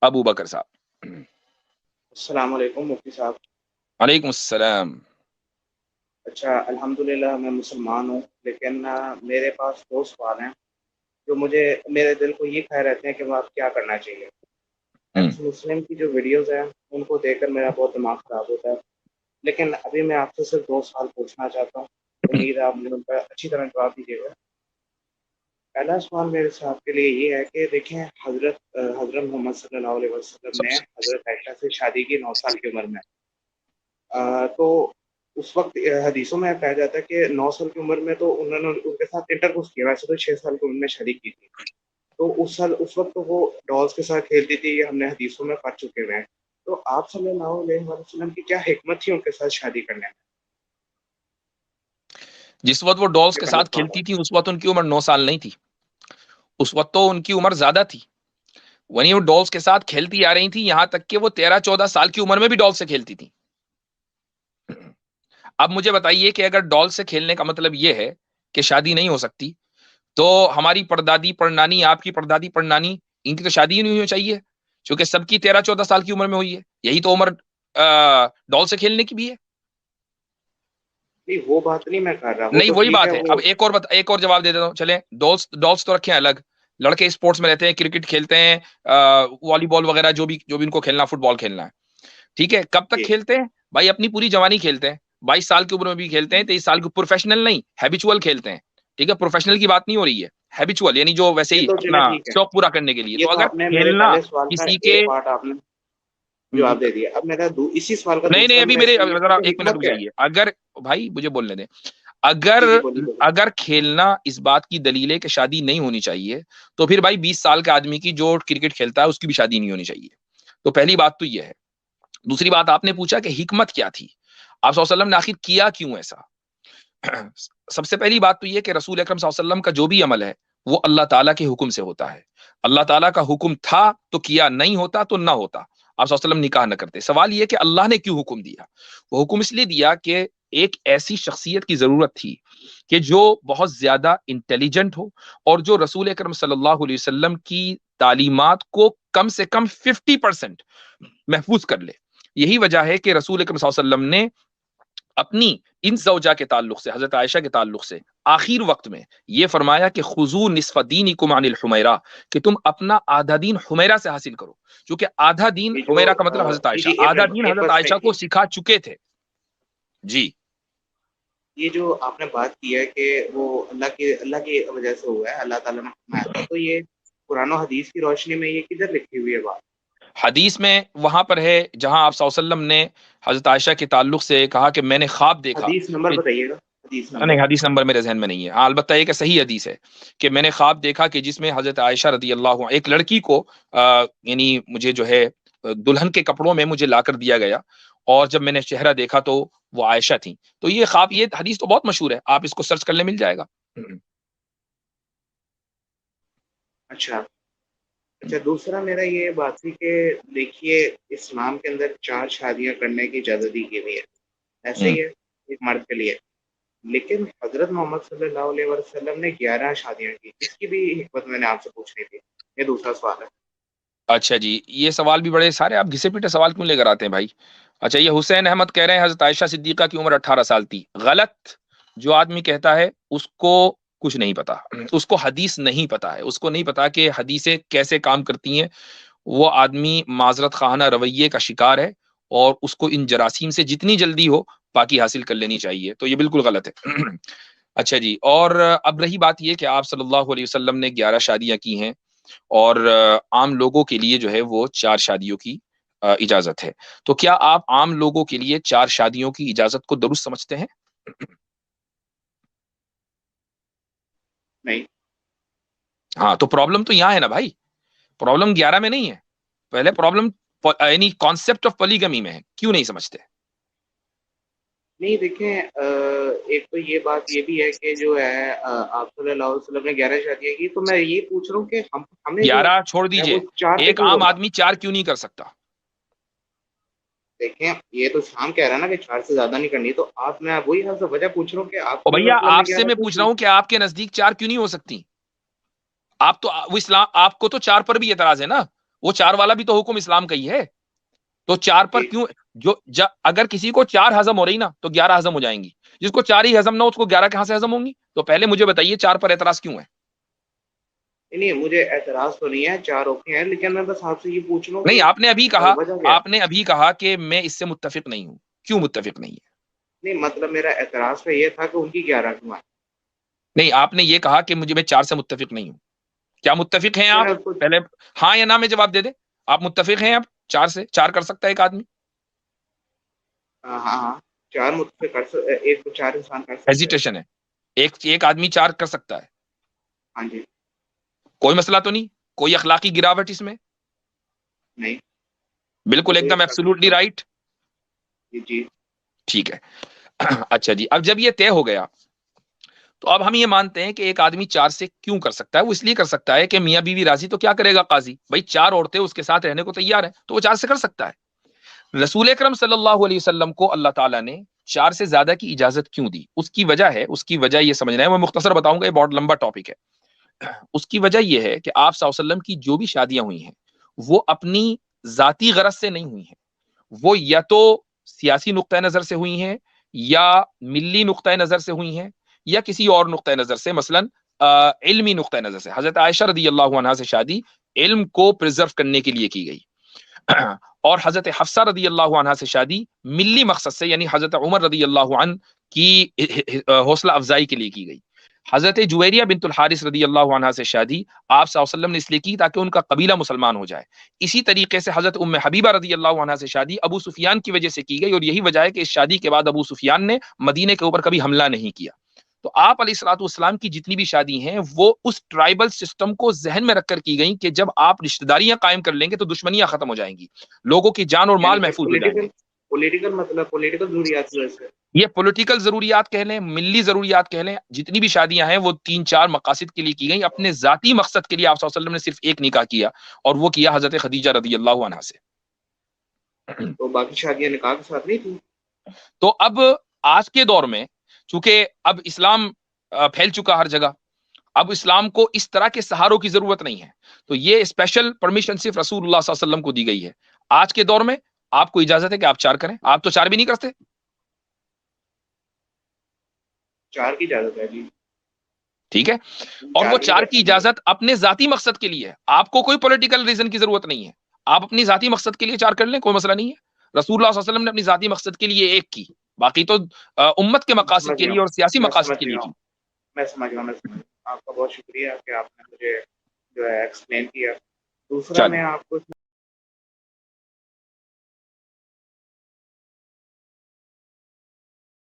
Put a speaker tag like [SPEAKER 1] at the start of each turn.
[SPEAKER 1] ابو بکر صاحب۔
[SPEAKER 2] السلام علیکم مفتی صاحب۔
[SPEAKER 1] وعلیکم السلام۔
[SPEAKER 2] اچھا الحمدللہ میں مسلمان ہوں، لیکن میرے پاس دو سوال ہیں جو مجھے میرے دل کو یہ کھائے رہتے ہیں کہ آپ کیا کرنا چاہیے۔ ایکس مسلم کی جو ویڈیوز ہیں ان کو دیکھ کر میرا بہت دماغ خراب ہوتا ہے، لیکن ابھی میں آپ سے صرف دو سوال پوچھنا چاہتا ہوں، امید ہے آپ مجھے ان کا اچھی طرح جواب دیجیے گا۔ پہلا سوال میرے صاحب کے لیے یہ ہے کہ دیکھیں حضرت محمد صلی اللہ علیہ وسلم نے حضرت عائشہ سے شادی کی 9 سال کی عمر میں، تو اس وقت حدیثوں میں پایا جاتا ہے کہ 9 سال کی عمر میں تو انہوں نے ان کے ساتھ انٹرکورس کیا، ویسے تو 6 سال کی عمر میں شادی کی تھی، تو اس وقت تو وہ ڈالز کے ساتھ کھیلتی تھی، یہ ہم نے حدیثوں میں پڑھ چکے ہوئے ہیں۔ تو آپ صلی اللہ علیہ وسلم کی کیا حکمت تھی ان کے ساتھ شادی کرنے میں؟
[SPEAKER 1] جس وقت وہ ڈالز کے ساتھ کھیلتی تھی اس وقت ان کی عمر 9 سال نہیں تھی، اس وقت تو ان کی عمر زیادہ تھی۔ وہ ڈالز کے ساتھ کھیلتی آ رہی تھی یہاں تک کہ وہ 13-14 سال کی عمر میں بھی ڈال سے کھیلتی تھی۔ اب مجھے بتائیے کہ اگر ڈال سے کھیلنے کا مطلب یہ ہے کہ شادی نہیں ہو سکتی، تو ہماری پردادی پڑنانی، آپ کی پردادی پڑنانی، ان کی تو شادی ہی نہیں ہونی چاہیے، چونکہ سب کی 13-14 سال کی عمر میں ہوئی ہے، یہی تو عمر ڈال سے کھیلنے کی بھی ہے۔
[SPEAKER 2] نہیں وہ بات نہیں میں کر رہا، وہ
[SPEAKER 1] نہیں
[SPEAKER 2] تو
[SPEAKER 1] وہی
[SPEAKER 2] ٹھیک
[SPEAKER 1] بات
[SPEAKER 2] ہے
[SPEAKER 1] ہے۔
[SPEAKER 2] وہ
[SPEAKER 1] اب ایک اور جواب دے دیتا ہوں، چلیں ڈالس تو رکھیں الگ، لڑکے اسپورٹس میں رہتے ہیں، کرکٹ کھیلتے ہیں، والی بال وغیرہ جو بھی ان کو کھیلنا، فٹ بال کھیلنا ہے، ٹھیک ہے، کب تک کھیلتے ہیں بھائی؟ اپنی پوری جوانی کھیلتے ہیں، 22 سال کی عمر میں بھی کھیلتے ہیں، 23 سال کی، پروفیشنل نہیں، ہیبیچول کھیلتے ہیں، ٹھیک ہے، پروفیشنل کی بات نہیں ہو رہی ہے، ہیبیچول یعنی جو ویسے
[SPEAKER 2] یہ
[SPEAKER 1] ہی
[SPEAKER 2] تو چلے
[SPEAKER 1] اپنا
[SPEAKER 2] ٹھیک ہے،
[SPEAKER 1] شوق پورا کرنے کے لیے۔
[SPEAKER 2] یہ
[SPEAKER 1] تو
[SPEAKER 2] تو
[SPEAKER 1] اگر
[SPEAKER 2] آپ نے میرے
[SPEAKER 1] کھیلنا
[SPEAKER 2] پہلے سوال کا
[SPEAKER 1] کسی کے
[SPEAKER 2] ایک پارٹ آپ نے جواب دے دیا۔ اب میرا اسی سوال کا
[SPEAKER 1] نہیں
[SPEAKER 2] دوسرا
[SPEAKER 1] ابھی
[SPEAKER 2] میرا
[SPEAKER 1] میرے
[SPEAKER 2] اس لیے
[SPEAKER 1] ذرا
[SPEAKER 2] کہ
[SPEAKER 1] ایک منٹ
[SPEAKER 2] حکمت
[SPEAKER 1] رک
[SPEAKER 2] کیا ہے؟
[SPEAKER 1] جائیے، اگر بھائی مجھے بولنے دیں، اگر
[SPEAKER 2] جی جی بولیے بولیے۔
[SPEAKER 1] اگر کھیلنا اس بات کی دلیل ہے کہ شادی نہیں ہونی چاہیے، تو پھر بھائی 20 سال کے آدمی کی جو کرکٹ کھیلتا ہے اس کی بھی شادی نہیں ہونی چاہیے۔ تو پہلی بات تو یہ ہے۔ دوسری بات آپ نے پوچھا کہ حکمت کیا تھی، آپ صلی اللہ علیہ وسلم نے آخر کیا کیوں ایسا؟ سب سے پہلی بات تو یہ کہ رسول اکرم صلی اللہ علیہ وسلم کا جو بھی عمل ہے وہ اللہ تعالیٰ کے حکم سے ہوتا ہے۔ اللہ تعالیٰ کا حکم تھا تو کیا، نہیں ہوتا تو نہ ہوتا، آپ صلی اللہ علیہ وسلم نکاح نہ کرتے۔ سوال یہ کہ اللہ نے کیوں حکم دیا؟ وہ حکم اس لیے دیا کہ ایک ایسی شخصیت کی ضرورت تھی کہ جو بہت زیادہ انٹیلیجنٹ ہو اور جو رسول اکرم صلی اللہ علیہ وسلم کی تعلیمات کو کم سے کم 50% محفوظ کر لے۔ یہی وجہ ہے کہ رسول اکرم صلی اللہ علیہ وسلم نے اپنی ان زوجہ کے تعلق سے، حضرت عائشہ کے تعلق سے آخر وقت میں یہ فرمایا کہ خذوا نصف دینکم عن الحمیرہ، کہ تم اپنا آدھا دین حمیرہ سے حاصل کرو، کیونکہ آدھا دین،
[SPEAKER 2] یہ جو
[SPEAKER 1] حمیرہ کا مطلب حضرت
[SPEAKER 2] جی
[SPEAKER 1] عائشہ،
[SPEAKER 2] جی ایک
[SPEAKER 1] آدھا
[SPEAKER 2] منٹ
[SPEAKER 1] دین
[SPEAKER 2] ایک
[SPEAKER 1] حضرت
[SPEAKER 2] بات
[SPEAKER 1] عائشہ کو
[SPEAKER 2] سنیے،
[SPEAKER 1] سکھا چکے تھے۔ جی
[SPEAKER 2] یہ جو آپ نے بات کی ہے کہ وہ اللہ کی وجہ سے ہوا ہے، اللہ تعالیٰ نے فرمایا تھا، تو یہ قرآن و حدیث کی روشنی میں یہ کدھر لکھی ہوئی ہے بات؟
[SPEAKER 1] حدیث میں وہاں پر ہے جہاں آپ صلی اللہ علیہ وسلم نے حضرت عائشہ کے تعلق سے کہا کہ میں نے خواب دیکھا
[SPEAKER 2] حدیث نمبر
[SPEAKER 1] کہ،
[SPEAKER 2] بتائیے گا، حدیث نمبر۔
[SPEAKER 1] نہیں حدیث نمبر میرے ذہن میں نہیں ہے، ہاں البتہ یہ کہ صحیح حدیث ہے کہ میں نے خواب دیکھا کہ جس میں حضرت عائشہ رضی اللہ عنہ، ایک لڑکی کو یعنی مجھے جو ہے دلہن کے کپڑوں میں مجھے لا کر دیا گیا، اور جب میں نے چہرہ دیکھا تو وہ عائشہ تھی۔ تو یہ خواب، یہ حدیث تو بہت مشہور ہے، آپ اس کو سرچ کر لیں مل جائے گا۔
[SPEAKER 2] اچھا دوسرا میرا یہ بات تھی کہ دیکھیے اسلام کے اندر 4 شادیاں کرنے کی اجازت دی گئی ہے، ایسے ہی ہے ایک مرد کے لیے، لیکن حضرت محمد صلی اللہ علیہ وسلم نے 11 شادیاں کی، اس کی بھی حکمت میں نے آپ سے پوچھنی تھی، یہ دوسرا سوال ہے۔
[SPEAKER 1] اچھا جی، یہ سوال بھی بڑے سارے، آپ گھسے پیٹے سوال کیوں لے کر آتے ہیں بھائی؟ اچھا یہ حسین احمد کہہ رہے ہیں حضرت عائشہ صدیقہ کی عمر 18 سال تھی۔ غلط، جو آدمی کہتا ہے اس کو کچھ نہیں پتا، اس کو حدیث نہیں پتا ہے، اس کو نہیں پتا کہ حدیثیں کیسے کام کرتی ہیں، وہ آدمی معذرت خواہانہ رویے کا شکار ہے، اور اس کو ان جراثیم سے جتنی جلدی ہو پاکی حاصل کر لینی چاہیے، تو یہ بالکل غلط ہے۔ اچھا جی، اور اب رہی بات یہ کہ آپ صلی اللہ علیہ وسلم نے 11 شادیاں کی ہیں، اور عام لوگوں کے لیے جو ہے وہ 4 شادیوں کی اجازت ہے، تو کیا آپ عام لوگوں کے لیے 4 شادیوں کی اجازت کو درست سمجھتے ہیں؟
[SPEAKER 2] نہیں
[SPEAKER 1] ہاں تو پرابلم تو یہاں ہے نا بھائی، پرابلم 11 میں نہیں ہے، پہلے پرابلم یعنی کانسیپٹ آف پولیگمی میں ہے، کیوں نہیں سمجھتے؟
[SPEAKER 2] نہیں دیکھیں ایک تو یہ بات یہ بھی ہے کہ جو ہے آپ صلی اللہ علیہ وسلم نے 11 شادیاں کی، تو میں یہ پوچھ رہا ہوں کہ ہمیں جو
[SPEAKER 1] 11 چھوڑ
[SPEAKER 2] ہے
[SPEAKER 1] دیجئے،
[SPEAKER 2] وہ 4 پہ
[SPEAKER 1] ایک
[SPEAKER 2] کیوں
[SPEAKER 1] عام
[SPEAKER 2] روکا؟
[SPEAKER 1] آدمی 4 کیوں نہیں کر سکتا؟
[SPEAKER 2] دیکھیں یہ تو شام کہہ رہا ہے نا کہ 4 سے زیادہ نہیں کرنی، تو آپ میں وہی ہر وجہ پوچھ رہا ہوں کہ آپ
[SPEAKER 1] اور
[SPEAKER 2] صلی اللہ
[SPEAKER 1] بھیا
[SPEAKER 2] علیہ وسلم نے
[SPEAKER 1] آپ سے
[SPEAKER 2] 11
[SPEAKER 1] میں
[SPEAKER 2] کیوں
[SPEAKER 1] پوچھ رہا
[SPEAKER 2] کی؟
[SPEAKER 1] ہوں کہ آپ کے نزدیک 4 کیوں نہیں ہو سکتی؟ آپ تو وہ اسلام، آپ کو تو 4 پر بھی اعتراض ہے نا، وہ 4 والا بھی تو حکم اسلام کا ہی ہے. تو 4 پر کیوں اگر کسی کو 4 ہضم ہو رہی نا تو 11 ہضم ہو جائیں گی, جس کو 4 ہی ہضم نہ ہو اس کو 11 کہاں سے ہضم ہوں گی؟ تو پہلے مجھے بتائیے 4 پر اعتراض کیوں ہے؟
[SPEAKER 2] نہیں, مجھے اعتراض تو نہیں ہے, 4 اوکے ہیں, لیکن میں بس آپ سے یہ پوچھ لوں
[SPEAKER 1] نہیں,
[SPEAKER 2] کہ
[SPEAKER 1] آپ نے ابھی کہا کہ میں اس سے متفق نہیں ہوں. کیوں متفق نہیں ہے؟
[SPEAKER 2] نہیں, مطلب میرا اعتراض پہ یہ تھا کہ ان کی 11 کیوں ہے.
[SPEAKER 1] نہیں, آپ نے یہ کہا کہ میں 4 سے متفق نہیں ہوں. کیا متفق ہیں آپ؟ پہلے ہاں یا نہ میں جواب دے دیں. آپ متفق ہیں اب 4 سے؟ 4 کر سکتا ہے ایک آدمی؟
[SPEAKER 2] ہاں, 4 متفق کر سکتے, ایک تو 4 انسان کر سکتے ہیں.
[SPEAKER 1] ہیزیٹیشن ہے, ایک آدمی 4 کر سکتا ہے.
[SPEAKER 2] ہاں جی.
[SPEAKER 1] کوئی مسئلہ تو نہیں؟ کوئی اخلاقی گراوٹ اس میں؟
[SPEAKER 2] نہیں,
[SPEAKER 1] بالکل ایک دم ایبسولوٹلی رائٹ.
[SPEAKER 2] جی
[SPEAKER 1] ٹھیک ہے. اچھا جی, اب جب یہ طے ہو گیا تو اب ہم یہ مانتے ہیں کہ ایک آدمی 4 سے کیوں کر سکتا ہے. وہ اس لیے کر سکتا ہے کہ میاں بیوی راضی تو کیا کرے گا قاضی, بھائی 4 عورتیں اس کے ساتھ رہنے کو تیار ہیں تو وہ 4 سے کر سکتا ہے. رسول اکرم صلی اللہ علیہ وسلم کو اللہ تعالیٰ نے 4 سے زیادہ کی اجازت کیوں دی؟ اس کی وجہ یہ سمجھنا ہے, میں مختصر بتاؤں گا, یہ بہت لمبا ٹاپک ہے. اس کی وجہ یہ ہے کہ آپ صلی اللہ علیہ وسلم کی جو بھی شادیاں ہوئی ہیں وہ اپنی ذاتی غرض سے نہیں ہوئی ہیں, وہ یا تو سیاسی نقطۂ نظر سے ہوئی ہیں, یا ملی نقطۂ نظر سے ہوئی ہیں, یا کسی اور نقطۂ نظر سے, مثلا علمی نقطۂ نظر سے. حضرت عائشہ رضی اللہ عنہا سے شادی علم کو پرزرو کرنے کے لیے کی گئی, اور حضرت حفصہ رضی اللہ عنہا سے شادی ملی مقصد سے, یعنی حضرت عمر رضی اللہ عنہ کی حوصلہ افزائی کے لیے کی گئی. حضرت جویریہ بنت الحارث رضی اللہ عنہا سے شادی آپ صلی اللہ علیہ وسلم نے اس لیے کی تاکہ ان کا قبیلہ مسلمان ہو جائے. اسی طریقے سے حضرت ام حبیبہ رضی اللہ عنہا سے شادی ابو سفیان کی وجہ سے کی گئی, اور یہی وجہ ہے کہ اس شادی کے بعد ابو سفیان نے مدینے کے اوپر کبھی حملہ نہیں کیا. تو آپ علیہ الصلوۃ والسلام کی جتنی بھی شادی ہیں وہ اس ٹرائبل سسٹم کو ذہن میں رکھ کر کی گئی کہ جب آپ رشتہ داریاں قائم کر لیں گے تو دشمنیاں ختم ہو جائیں گی, لوگوں کی جان اور مال محفوظ ہو جائیں گے.
[SPEAKER 2] پولیٹیکل ضروریات کی وجہ سے
[SPEAKER 1] یہ پولیٹیکل ضروریات کہہ لیں, ملی ضروریات کہہ لیں, جتنی بھی شادیاں ہیں وہ 3-4 مقاصد کے لیے کی گئی. اپنے ذاتی مقصد کے لیے آپ صلی اللہ علیہ وسلم نے صرف ایک نکاح کیا, اور وہ کیا حضرت خدیجہ رضی اللہ عنہا سے.
[SPEAKER 2] تو باقی شادیاں نکاح کے ساتھ نہیں تھی.
[SPEAKER 1] تو اب آج کے دور میں چونکہ اب اسلام پھیل چکا ہر جگہ, اب اسلام کو اس طرح کے سہاروں کی ضرورت نہیں ہے, تو یہ اسپیشل پرمیشن صرف رسول اللہ صلی اللہ علیہ وسلم کو دی گئی ہے. آج کے دور میں آپ کو اجازت ہے کہ آپ 4 کریں. آپ تو 4 بھی نہیں کرتے.
[SPEAKER 2] 4 کی اجازت ہے جی.
[SPEAKER 1] ٹھیک ہے, اور وہ 4 کی اجازت اپنے ذاتی مقصد کے لیے ہے. آپ کو کوئی پولیٹیکل ریزن کی ضرورت نہیں ہے, آپ اپنی ذاتی مقصد کے لیے 4 کر لیں, کوئی مسئلہ نہیں ہے. رسول اللہ صلی اللہ علیہ وسلم نے اپنی ذاتی مقصد کے لیے 1 کی, باقی تو امت کے مقاصد کے لیے اور سیاسی مقاصد کے لیے کی.
[SPEAKER 2] میں سمجھ گیا. آپ کا بہت شکریہ کہ آپ نے مجھے جو ہے ایکسپلین کیا. دوسرا میں آپ کو